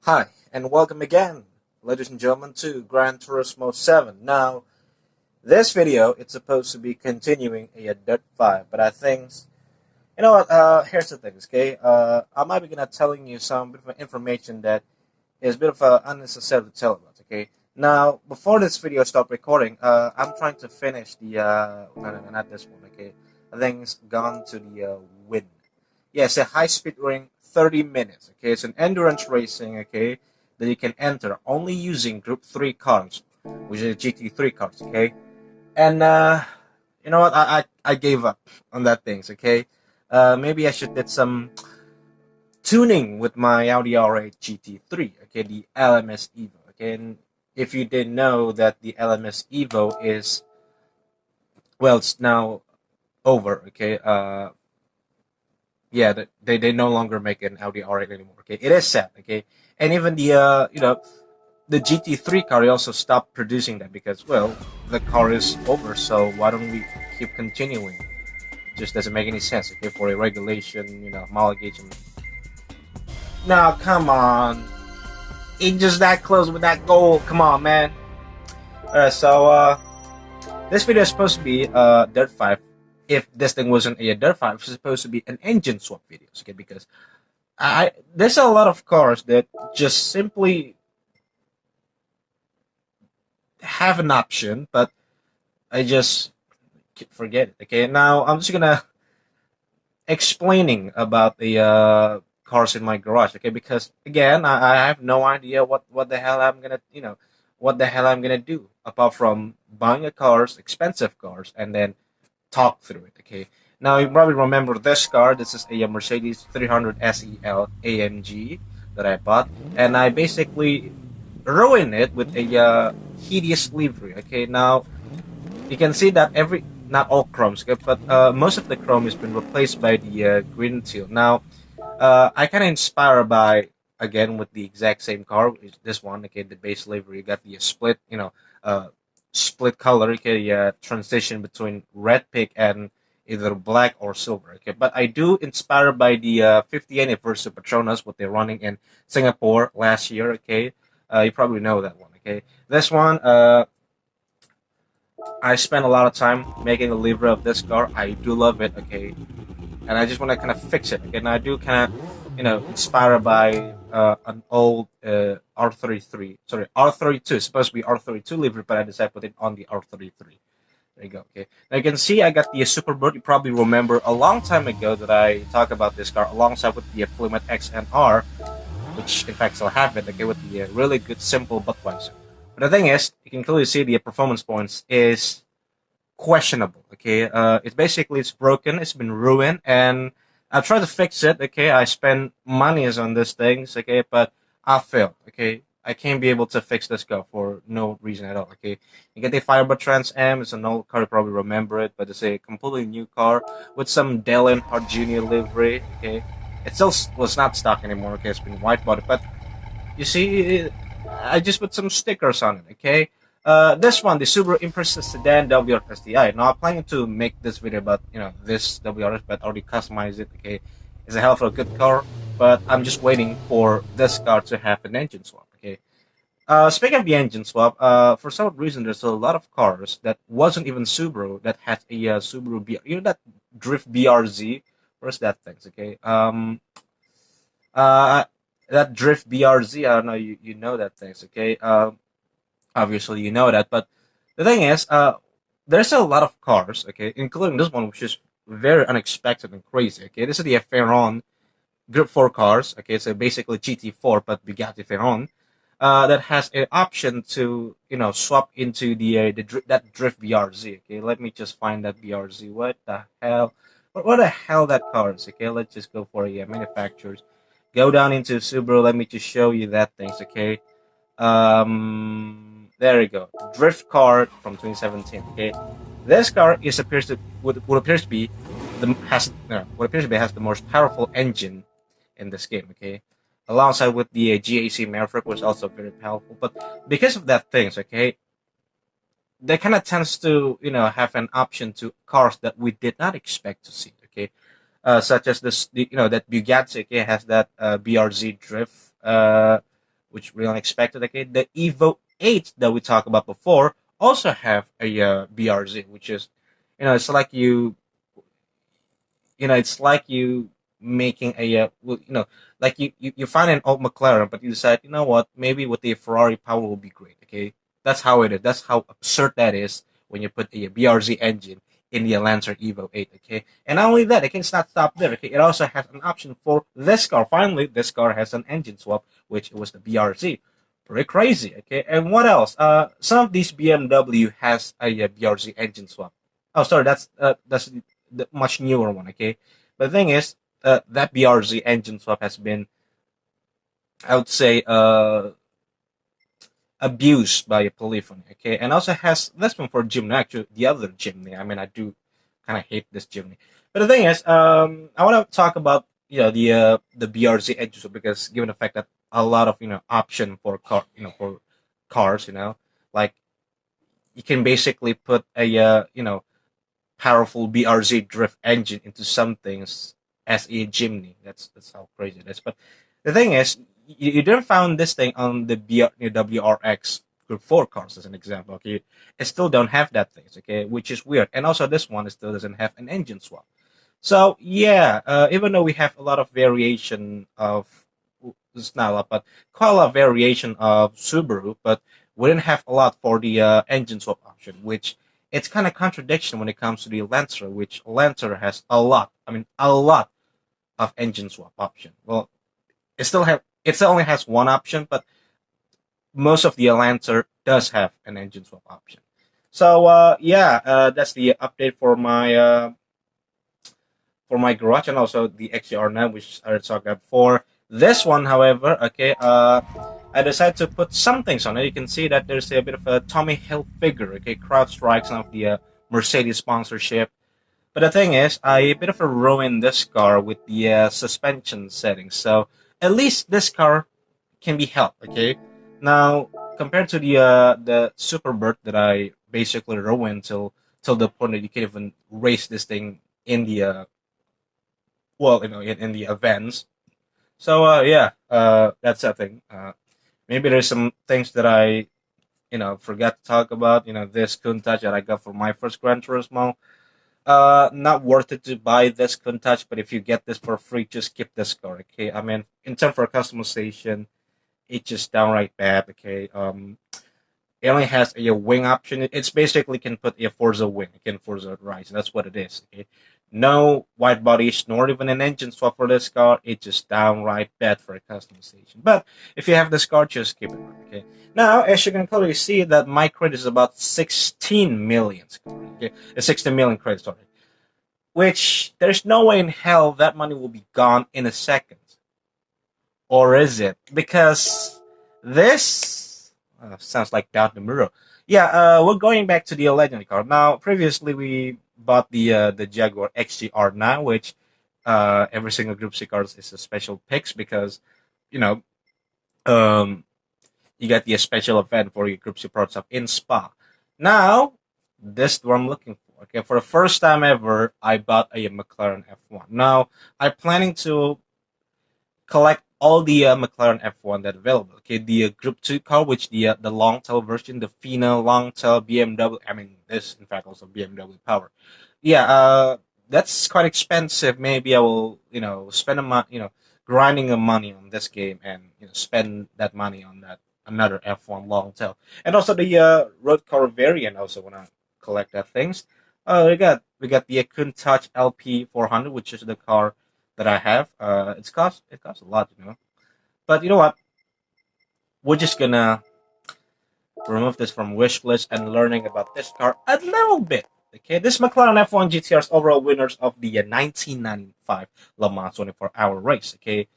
Hi, and welcome again, ladies and gentlemen, to Gran Turismo 7. Now, this video, it's supposed to be continuing a Dirt 5, but I think, you know what, here's the thing, okay? I might be gonna telling you some bit of information that is a bit of unnecessary to tell about, okay? Now, before this video stop recording, I'm trying to finish the, no, not this one, okay? I think it's gone to the win. Yeah, it's a high-speed ring, 30 minutes. Okay, it's an endurance racing. Okay, that you can enter only using Group 3 cars, which is GT3 cars. Okay, and you know what? I gave up on that things. Okay, maybe I should did some tuning with my Audi R8 GT3. Okay, the LMS Evo. Okay, and if you didn't know that the LMS Evo is well, it's now over. Okay, yeah, they no longer make an Audi R8 anymore. Okay, it is sad. Okay, and even the the GT3 car also stopped producing that because well the car is over. So why don't we keep continuing? Just doesn't make any sense. Okay, for a regulation, homologation. Now come on, it's just that close with that goal. Come on, man. Alright, so this video is supposed to be Dirt 5. If this thing wasn't a Dirt 5, it's supposed to be an engine swap videos. Okay, because there's a lot of cars that just simply have an option, but I just forget it. Okay, now I'm just gonna explaining about the cars in my garage. Okay, because again, I have no idea what the hell I'm gonna what the hell I'm gonna do apart from buying a cars, expensive cars, and then talk through it. Okay. Now you probably remember this car. This is a Mercedes 300 SEL AMG that I bought, and I basically ruined it with a hideous livery. Okay. Now you can see that not all chromes, okay, but most of the chrome has been replaced by the green teal. Now I kind of inspired by again with the exact same car. This one, okay, the base livery. You got the split, split color. Okay, transition between red pig and either black or silver. Okay, but I do inspired by the 50th anniversary Petronas, what they're running in Singapore last year. Okay, you probably know that one. Okay, this one, I spent a lot of time making a livery of this car. I do love it. Okay, and I just want to kind of fix it. And I do kind of, inspired by an old R33. Sorry, R32. It's supposed to be R32 livery, but I decided to put it on the R33. There you go. Okay. Now you can see I got the Superbird. You probably remember a long time ago that I talked about this car alongside with the Flumet XNR, which in fact still have it. Okay, with the really good simple Budweiser. But the thing is, you can clearly see the performance points is questionable. Okay, it's broken, it's been ruined, and I've tried to fix it. Okay, I spend monies on these things. Okay, but I failed. Okay, I can't be able to fix this car for no reason at all. Okay, you get the Firebird Trans M. It's an old car, you probably remember it, but it's a completely new car with some Dale Earnhardt Jr. livery. Okay, it still was not stock anymore. Okay, it's been white body, but you see, I just put some stickers on it. Okay. This one, the Subaru Impreza Sedan WRX Ti. Now I'm planning to make this video about this WRX, but already customize it. Okay, it's a hell of a good car, but I'm just waiting for this car to have an engine swap. Okay. Speaking of the engine swap, for some reason there's a lot of cars that wasn't even Subaru that had a Subaru B. You know that Drift BRZ? Where's that thing? Okay. Uh, that Drift BRZ. I don't know. You know that things. Okay. Obviously you know that, but the thing is, there's a lot of cars, okay, including this one, which is very unexpected and crazy. Okay, this is the Veyron Group 4 cars. Okay, so basically GT4 but Bugatti Veyron, that has an option to swap into that Drift BRZ. Okay, let me just find that BRZ. What the hell? What the hell that car is? Okay, let's just go for manufacturers. Go down into Subaru. Let me just show you that things. Okay. There you go. Drift car from 2017. Okay, this car appears to what appears to be what appears to be has the most powerful engine in this game. Okay, alongside with the GAC Maverick, was also very powerful. But because of that things, okay, they kind of tends to have an option to cars that we did not expect to see. Okay, such as that Bugatti. Okay, has that BRZ Drift. which really unexpected. Okay, the Evo 8 that we talked about before also have a BRZ, which is, it's like it's like you making like you find an old McLaren, but you decide, you know what, maybe with the Ferrari power will be great. Okay, that's how it is. That's how absurd that is when you put a BRZ engine in the Lancer Evo 8. Okay, and not only that, it can not stop there. Okay, it also has an option for this car. Finally, this car has an engine swap, which was the BRZ. Pretty crazy. Okay, and what else? Some of these BMW has a BRZ engine swap. Oh, sorry, that's the much newer one. Okay, but the thing is, that BRZ engine swap has been, I would say, abused by a polyphony. Okay, and also has this one for Jimny. Actually, the other Jimny. I mean, I do kind of hate this Jimny. But the thing is, I want to talk about the BRZ engine swap, because given the fact that a lot of option for for cars, like you can basically put a powerful BRZ drift engine into some things as a Jimny. That's how crazy it is. But the thing is, you didn't find this thing on the WRX Group 4 cars, as an example. Okay, it still don't have that thing. Okay, which is weird. And also, this one still doesn't have an engine swap. So yeah, even though we have a lot of variation of, it's not a lot, but quite a lot of variation of Subaru, but we didn't have a lot for the engine swap option, which it's kind of contradiction when it comes to the Lancer, which Lancer has a lot. I mean, a lot of engine swap option. Well, it still only has one option, but most of the Lancer does have an engine swap option. So yeah, that's the update for my garage, and also the XR9, which I talked about before. This one, however, okay, I decided to put some things on it. You can see that there's a bit of a Tommy Hilfiger, okay, CrowdStrike, some of the Mercedes sponsorship. But the thing is, I a bit of a ruined this car with the suspension settings. So at least this car can be helped, okay? Now, compared to the Superbird that I basically ruined till the point that you can't even race this thing in the in the events. So yeah, that's the thing. Maybe there's some things that I forgot to talk about. This Countach that I got for my first Gran Turismo. Not worth it to buy this Countach, but if you get this for free, just keep this car. Okay, I mean, in terms for customization, it's just downright bad. Okay, it only has a wing option. It's basically can put a Forza wing, it can Forza Rise. That's what it is. Okay, no wide bodies, nor even an engine swap for this car. It's just downright bad for a customization. But if you have this car, just keep it on. Okay. Now, as you can clearly see, that my credit is about 16 million. Okay, 16 million credits, sorry. Which there's no way in hell that money will be gone in a second. Or is it? Because this sounds like Doubt Muro. Yeah, we're going back to the legendary car. Now, previously we bought the Jaguar XGR now, which every single Group C car is a special picks because, you know, you get the special event for your Group C Pro stuff in Spa. Now, this is what I'm looking for. Okay, for the first time ever, I bought a McLaren F1. Now, I'm planning to collect all the McLaren F1 that are available. Okay, the Group 2 car, which the long tail version, the Fina long tail BMW. I mean, this in fact also BMW power. Yeah, that's quite expensive. Maybe I will, spend a month, grinding the money on this game and spend that money on that another F1 long tail, and also the road car variant. Also wanna collect that things. We got the Countach LP 400, which is the car that I have. It costs a lot, But you know what? We're just gonna remove this from wish list and learning about this car a little bit. Okay, this McLaren F1 GTR's overall winners of the 1995 Le Mans 24-hour race. Okay,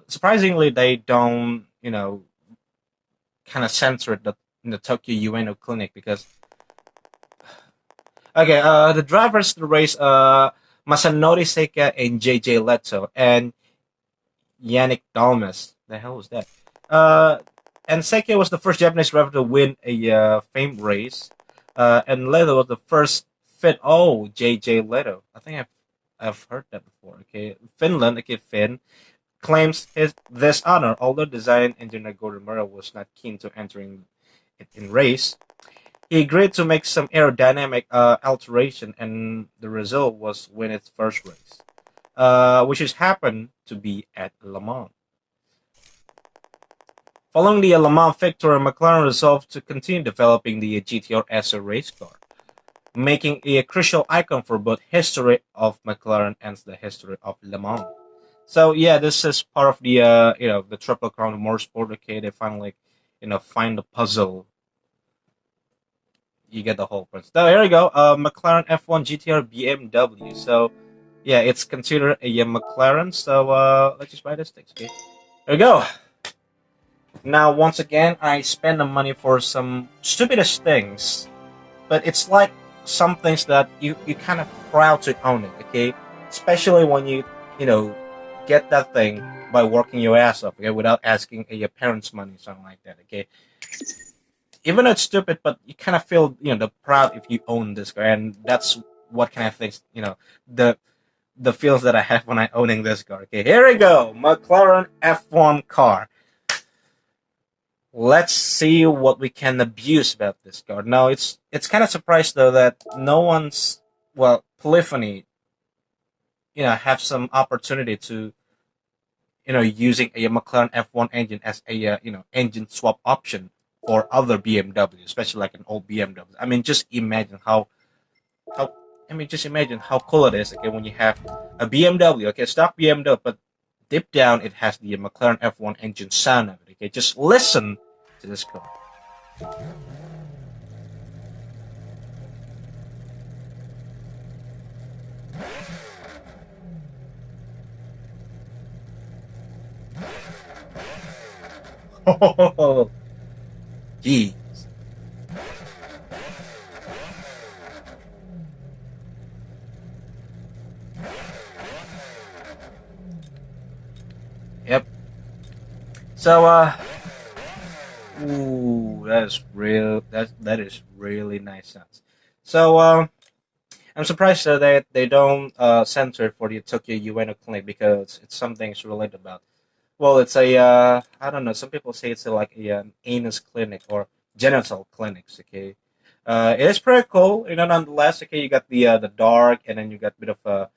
surprisingly they don't, kind of censor it in the Tokyo Ueno Clinic because. Okay, the drivers to the race, Masanori Seika and JJ Leto, and Yannick Dalmas. The hell was that? And Seika was the first Japanese driver to win a famed race. And Leto was the first JJ Leto. I think I've heard that before. Okay, Finland. Okay, Finn. claims this honor, although design engineer Gordon Murray was not keen to entering it in race. He agreed to make some aerodynamic alteration, and the result was win its first race, which has happened to be at Le Mans. Following the Le Mans victory, McLaren resolved to continue developing the GTR as a race car, making it a crucial icon for both history of McLaren and the history of Le Mans. So yeah, this is part of the the Triple Crown of Motorsport. Okay, they finally find the puzzle. You get the whole point. So here we go. McLaren F1 GTR BMW. So yeah, it's considered a McLaren. So let's just buy this thing. Okay, there we go. Now once again, I spend the money for some stupidest things, but it's like some things that you kind of proud to own it. Okay, especially when you know get that thing by working your ass off. Okay, without asking your parents' money, something like that. Okay. Even though it's stupid, but you kind of feel the proud if you own this car, and that's what kind of things the feels that I have when I owning this car. Okay, here we go, McLaren F1 car. Let's see what we can abuse about this car. Now it's kind of surprised though that no one's Polyphony have some opportunity to using a McLaren F1 engine as a engine swap option for other BMW, especially like an old BMW. I mean, just imagine how just imagine how cool it is. Okay, when you have a BMW, okay, stock BMW, but deep down it has the McLaren F1 engine sound of it. Okay, just listen to this car. Oh, geez. Yep. So ooh, that is real. That is really nice sounds. So I'm surprised that they don't censor it for the Tokyo Ueno Clinic because it's something it's related about. Well, it's a I don't know. Some people say it's like an anus clinic or genital clinics. Okay, it is pretty cool. Nonetheless. Okay, you got the dark, and then you got a bit of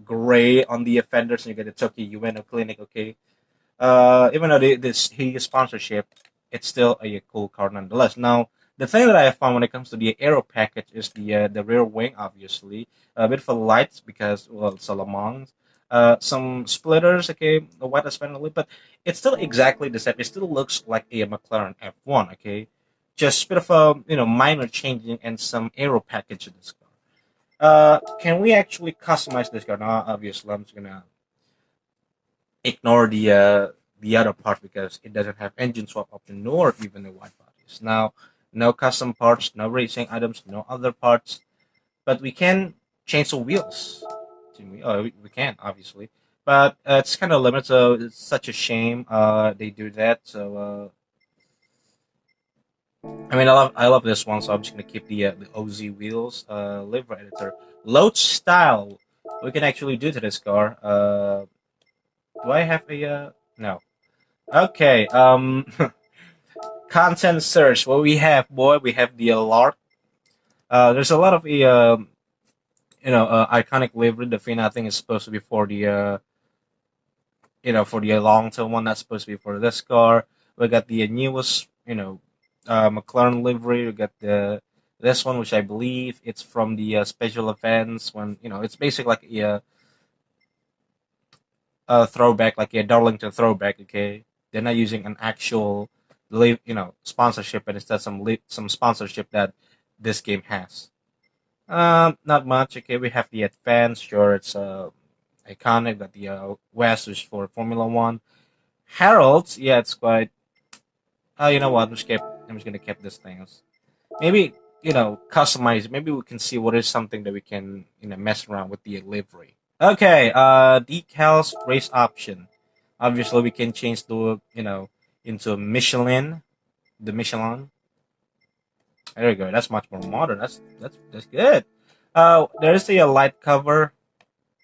gray on the offenders, and you get the Tokyo Ueno Clinic. Okay, even though this he sponsorship, it's still a cool car nonetheless. Now, the thing that I found when it comes to the aero package is the rear wing, obviously a bit for lights because it's a Le Mans. Some splitters, okay, the white assembly, but it's still exactly the same. It still looks like a McLaren F1, okay, just a bit of a minor changing and some aero package in this car. Can we actually customize this car? Now, obviously, I'm just gonna ignore the other part because it doesn't have engine swap option nor even the white bodies. Now, no custom parts, no racing items, no other parts, but we can change the wheels. We can obviously, but it's kind of limited. So it's such a shame they do that. So I mean, I love this one, so I'm just gonna keep the OZ wheels. Liver editor, load style. We can actually do to this car. Do I have a no? Okay. Content search. What we have, boy, we have the alert. There's a lot of iconic livery. The fin, I think, is supposed to be for the for the long term one. That's supposed to be for this car. We got the newest McLaren livery. We got this one, which I believe it's from the special events when it's basically like a throwback, like a Darlington throwback. Okay, they're not using an actual sponsorship, and instead some sponsorship that this game has. Not much. Okay, we have the advanced. Sure, it's iconic. That the West is for Formula One. Harold's, yeah, it's quite. You know what? I'm just gonna keep this thing. Maybe customize. Maybe we can see what is something that we can mess around with the livery. Okay, decals race option. Obviously, we can change the into Michelin, the Michelin. There we go. That's much more modern. That's good. There's a light cover.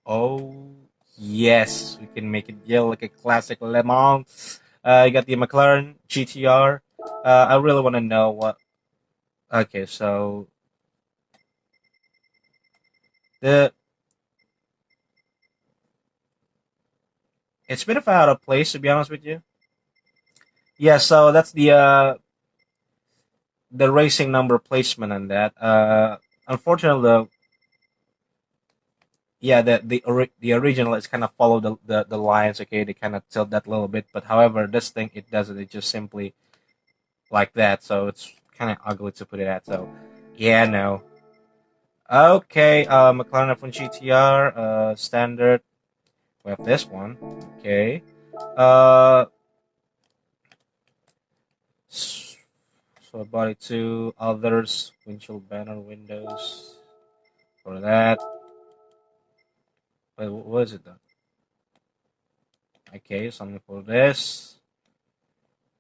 Oh Yes, we can make it yell like a classic Le Mans. You got the McLaren GTR. I really want to know what. Okay, so the it's a bit of out of place to be honest with you. Yeah, so that's the racing number placement on that. Unfortunately, yeah, the original is kind of follow the lines. Okay, they kind of tilt that a little bit, but however, this thing it doesn't. It just simply like that. So it's kind of ugly to put it at. So yeah, no. Okay, McLaren F1 GTR, standard. We have this one. Okay. Uh, so body two, others, windshield banner, windows. For that. Wait, what is it then? Okay, something for this.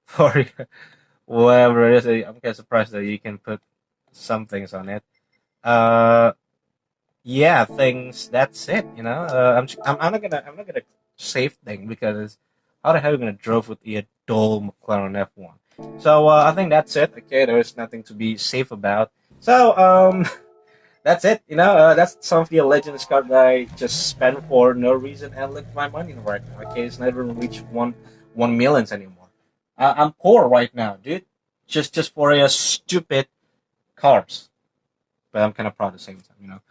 For whatever it is, I'm kind of surprised that you can put some things on it. Uh, yeah, things. That's it. You know, I'm not gonna save thing because how the hell are you gonna drove with a dull McLaren F1? So I think that's it. Okay, there is nothing to be safe about. So that's it. You know, that's some of the Legends card that I just spent for no reason and look my money right now. Okay, it's never reached one millions anymore. I'm poor right now, dude. Just for a stupid cars, but I'm kind of proud at the same time. You know,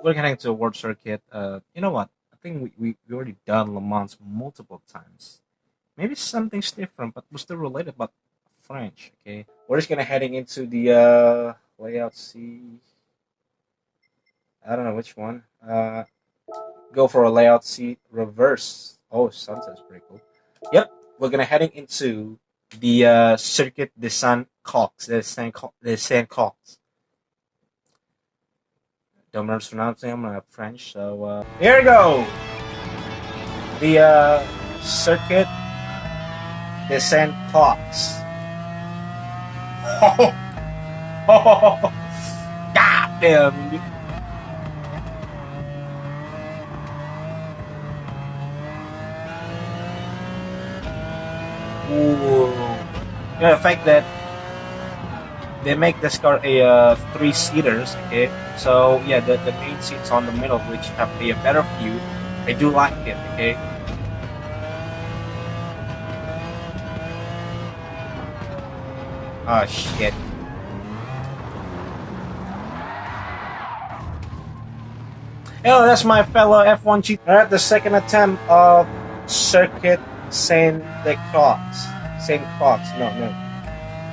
we're getting to a world circuit. You know what? I think we already done Le Mans multiple times. Maybe something's different, but we're still related, but French. Okay, we're just gonna heading into the layout C. I don't know which one. Go for a layout C reverse. Oh, sunset's pretty cool. Yep, we're gonna heading into the circuit de Saint Cox. The Saint Cox. Don't mispronounce it. I'm not French, so here we go. The circuit de Saint Cox. Oh, God damn. Ooh. Yeah, the fact that they make this car a three seaters, okay? So yeah, the main seats on the middle, which have a better view. I do like it, okay? Oh shit. Hello, that's my fellow F1 GT. Alright, the second attempt of Circuit Saint Croix. Saint Croix, no.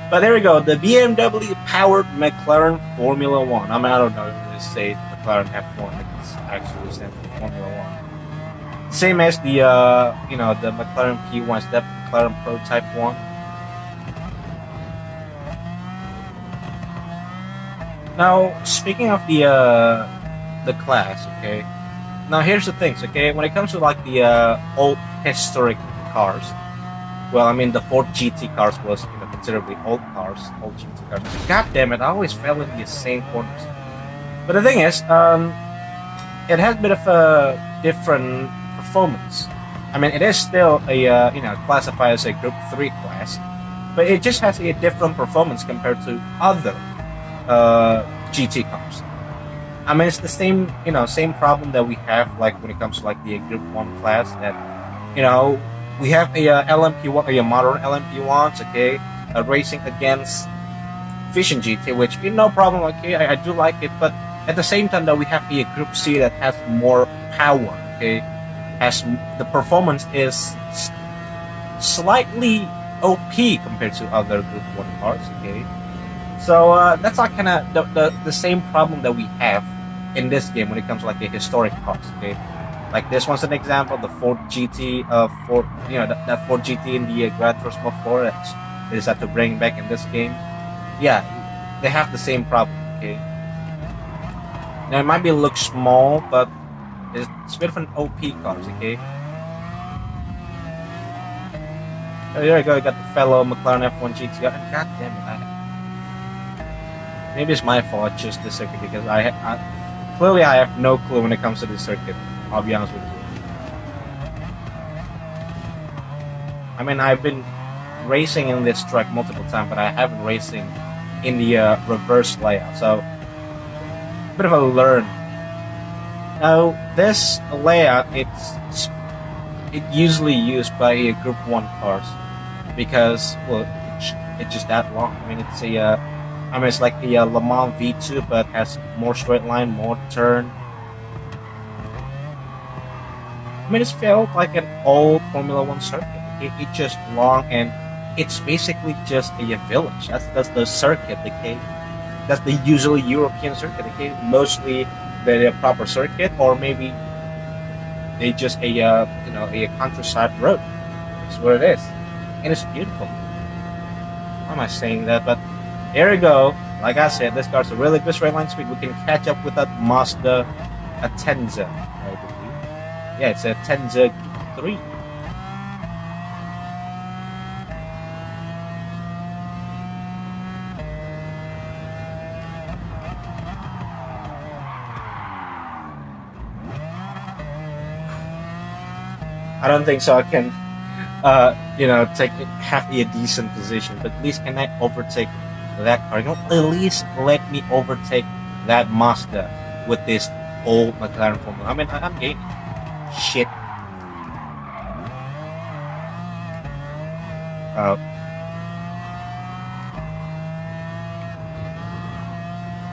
But there we go, the BMW powered McLaren Formula One. I mean, I don't know if they say McLaren F1, it's actually stands for Formula One. Same as the the McLaren P1, the McLaren Prototype One. Now, speaking of the class, okay. Now here's the things, okay. When it comes to like the old historic cars, well, I mean the Ford GT cars was considerably old cars, old GT cars. God damn it, I always fell in the same corners. But the thing is, it has a bit of a different performance. I mean, it is still a classified as a Group 3 class, but it just has a different performance compared to other GT cars. I mean, it's the same problem that we have like when it comes to like the Group 1 class that, we have a LMP1, a modern LMP1s, okay, racing against Vision GT, which no problem, okay, I do like it, but at the same time that we have a Group C that has more power, okay, as the performance is slightly OP compared to other Group 1 cars, okay. So that's like kind of the same problem that we have in this game when it comes to like the historic cars, okay. Like this one's an example, the Ford GT, that Ford GT in the Gran Turismo 4 that they decided to bring back in this game. Yeah, they have the same problem, okay. Now it might look small, but it's a bit of an OP cars, okay. Oh, here we go, I got the fellow McLaren F1 GTR, and god damn it, maybe it's my fault I chose this circuit because clearly I have no clue when it comes to this circuit. I'll be honest with you. I mean, I've been racing in this track multiple times, but I haven't racing in the reverse layout. So, a bit of a learn. Now, this layout, it's usually used by Group 1 cars because, well, it's just that long. I mean, it's like the Le Mans V2, but has more straight line, more turn. I mean, it's felt like an old Formula 1 circuit. It's just long, and it's basically just a village. That's the circuit, okay? That's the usually European circuit, okay? Mostly the proper circuit, or maybe they just a countryside road. That's what it is, and it's beautiful. Why am I saying that? But there we go. Like I said, this car's a really good straight line speed. We can catch up with that Mazda Atenza, I believe. Yeah, it's a Atenza 3. I don't think so. I can, have a decent position. But at least can I overtake that car? At least let me overtake that Mazda with this old McLaren Formula. I mean, I'm gaining. Shit.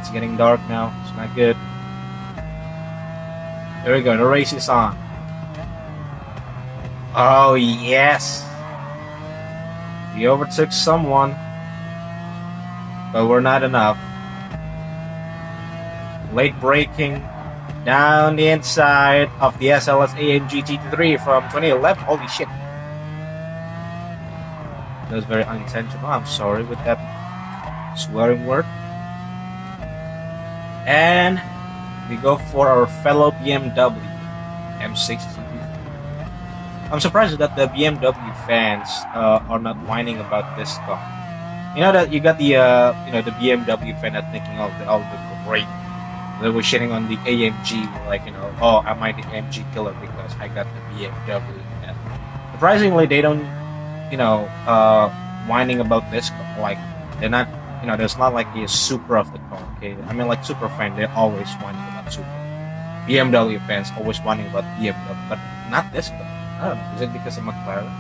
It's getting dark now. It's not good. There we go. The race is on. Oh, yes! We overtook someone, but we're not enough. Late braking down the inside of the SLS AMG GT3 from 2011. Holy shit. That was very unintentional. I'm sorry with that swearing word. And we go for our fellow BMW M6 GT3. I'm surprised that the BMW fans are not whining about this car. You know that you got the the BMW fan that's thinking of all the great. They were shitting on the AMG, like oh, am I the AMG killer because I got the BMW? And surprisingly, they don't whining about this car. Like they're not there's not like the Supra of the car. Okay, I mean like Supra fan, they're always whining about Supra. BMW fans always whining about BMW, but not this car. I don't know, is it because of McLaren?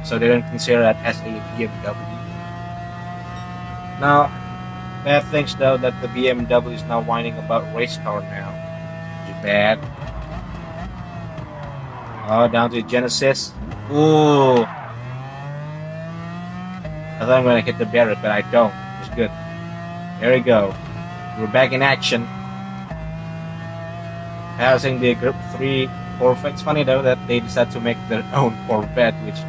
So they don't consider that as a BMW. Now, bad things though that the BMW is now whining about race car now. Which is bad. Oh, down to Genesis. Ooh. I thought I'm gonna hit the barrier, but I don't. It's good. There we go. We're back in action. Passing the Group 3 Corvette. It's funny though that they decided to make their own Corvette, which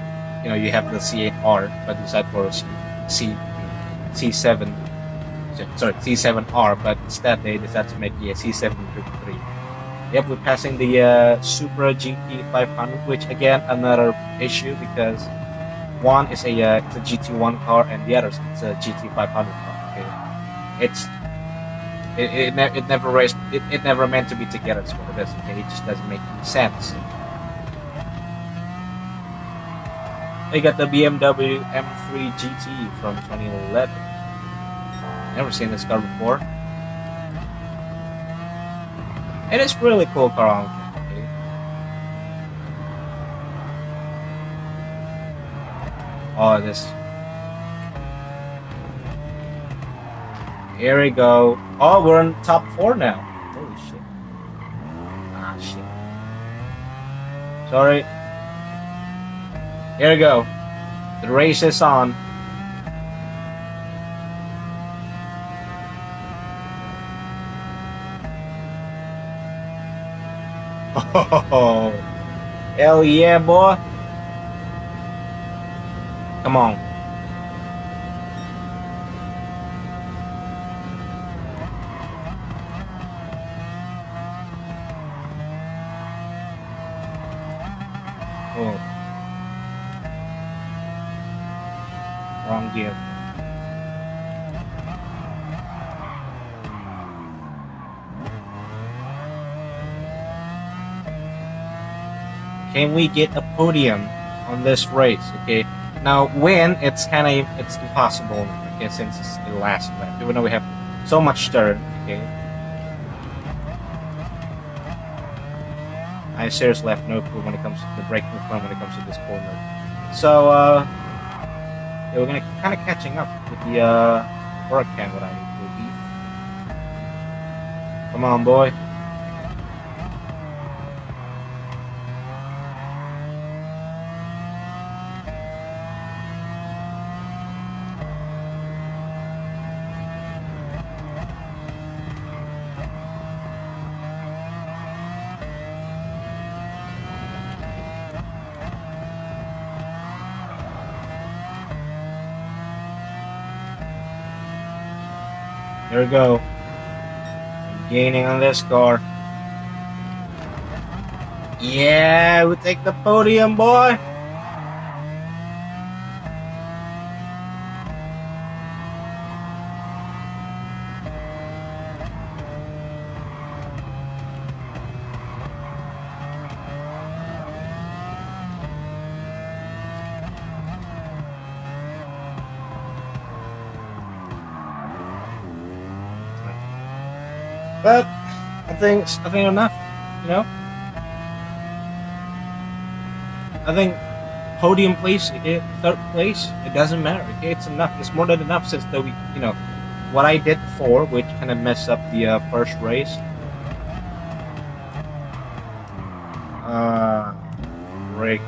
you have the C8R, but decide for C7R, but instead they decided to make the C7 Group 3. Yep, we're passing the Supra GT500, which again another issue because one is a GT1 car and the other is a GT500 car. Okay? It never raced. It never meant to be together. It's what it is. Okay, it just doesn't make any sense. They got the BMW M3 GT from 2011. Never seen this car before. It is really cool car. Okay. Oh, this. Here we go. Oh, we're on top 4 now. Holy shit. Ah, shit. Sorry. Here we go. The race is on. Oh, hell yeah, boy. Come on. Oh. Wrong gear. Can we get a podium on this race. Okay, now win it's impossible. Okay, since it's the last lap, even though we have so much turn. Okay, I seriously have no clue when it comes to the braking plan when it comes to this corner. So yeah, we're gonna kind of catching up with the hurricane. What I believe. Come on, boy. There we go. Gaining on this car. Yeah, we take the podium, boy. But I think enough, you know. I think podium place, okay, third place, it doesn't matter. Okay, it's enough. It's more than enough since that we, you know, what I did before, which kind of messed up the first race. Brakes.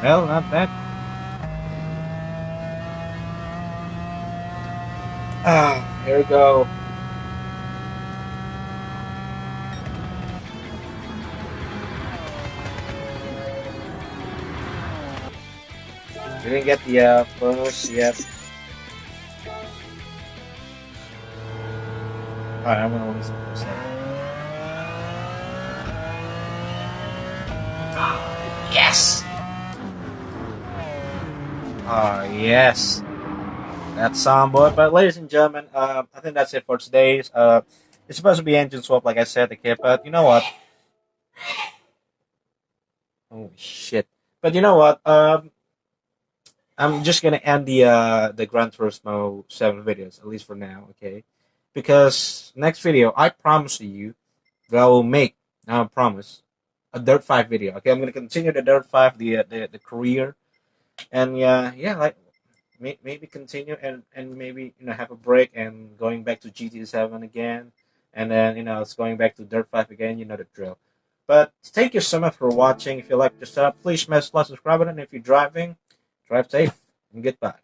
Well, not bad. Here we go. We didn't get the bonus yet. Alright, I'm gonna listen for a second. Yes! Yes. That sound, boy. But ladies and gentlemen, I think that's it for today's. It's supposed to be engine swap, like I said, okay. But you know what? Oh shit! But you know what? I'm just gonna end the Gran Turismo 7 videos, at least for now, okay? Because next video, I promise to you that I will make. I promise a Dirt 5 video. Okay, I'm gonna continue the Dirt 5, the career, and yeah, like maybe continue and maybe have a break and going back to GT7 again, and then it's going back to Dirt 5 again. You know the drill. But thank you so much for watching. If you like this stuff, please smash the like, subscribe button. If you're driving, drive safe and goodbye.